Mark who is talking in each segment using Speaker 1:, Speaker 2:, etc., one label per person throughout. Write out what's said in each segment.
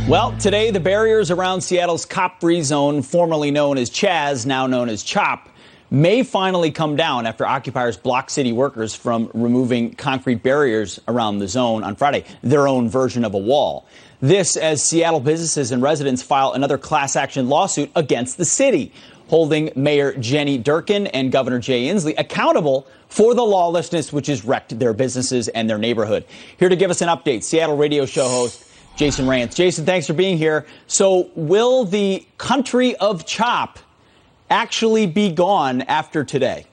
Speaker 1: Well, today the barriers around Seattle's cop-free zone, formerly known as Chaz, now known as CHOP, may finally come down after occupiers blocked city workers from removing concrete barriers around the zone on Friday, their own version of a wall. This as Seattle businesses and residents file another class action lawsuit against the city, holding Mayor Jenny Durkan and Governor Jay Inslee accountable for the lawlessness which has wrecked their businesses and their neighborhood. Here to give us an update, Seattle radio show host Jason Rantz. Jason, thanks for being here. So will the country of CHOP actually be gone after today?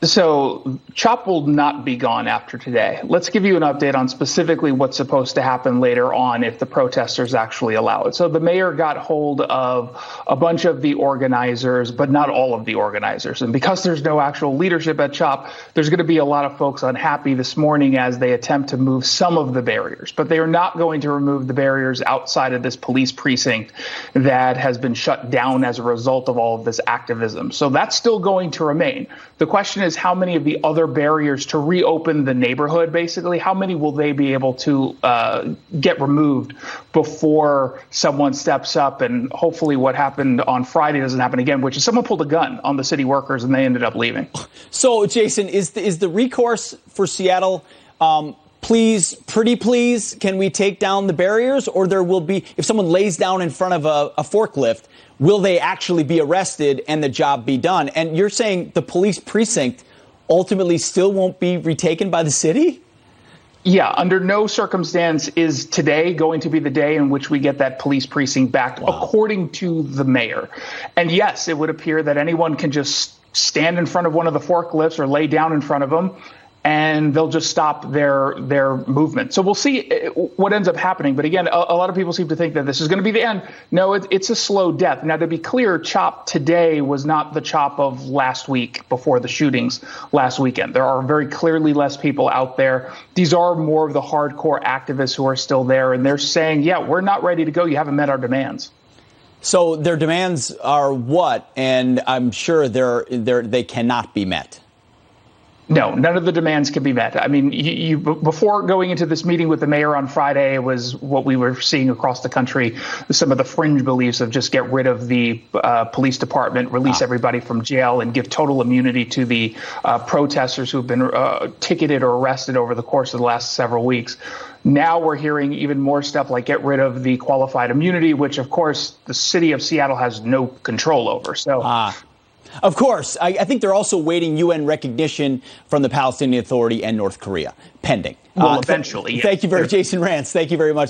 Speaker 2: So CHOP will not be gone after today. Let's give you an update on specifically what's supposed to happen later on if the protesters actually allow it. So the mayor got hold of a bunch of the organizers, but not all of the organizers. And because there's no actual leadership at CHOP, there's going to be a lot of folks unhappy this morning as they attempt to move some of the barriers. But they are not going to remove the barriers outside of this police precinct that has been shut down as a result of all of this activism. So that's still going to remain. The question is how many of the other barriers to reopen the neighborhood, basically, how many will they be able to get removed before someone steps up and hopefully what happened on Friday doesn't happen again, which is someone pulled a gun on the city workers and they ended up leaving.
Speaker 1: So, Jason, is the recourse for Seattle, please, pretty please, can we take down the barriers? Or there will be, if someone lays down in front of a forklift, will they actually be arrested and the job be done? And you're saying the police precinct ultimately still won't be retaken by the city?
Speaker 2: Yeah, under no circumstance is today going to be the day in which we get that police precinct back, according to the mayor. And yes, it would appear that anyone can just stand in front of one of the forklifts or lay down in front of them, and they'll just stop their movement. So we'll see what ends up happening. But again, a lot of people seem to think that this is going to be the end. No, it's a slow death. Now, to be clear, CHOP today was not the CHOP of last week before the shootings last weekend. There are very clearly less people out there. These are more of the hardcore activists who are still there. And they're saying, yeah, we're not ready to go. You haven't met our demands. So
Speaker 1: their demands are what? And I'm sure they cannot be met.
Speaker 2: No, none of the demands can be met. I mean, before going into this meeting with the mayor on Friday, it was what we were seeing across the country, some of the fringe beliefs of just get rid of the police department, release everybody from jail, and give total immunity to the protesters who've been ticketed or arrested over the course of the last several weeks. Now we're hearing even more stuff like get rid of the qualified immunity, which, of course, the city of Seattle has no control over. So.
Speaker 1: Of course. I think they're also waiting UN recognition from the Palestinian Authority and North Korea, pending.
Speaker 2: Well, eventually.
Speaker 1: Thank you very much, Jason Rantz. Thank you very much.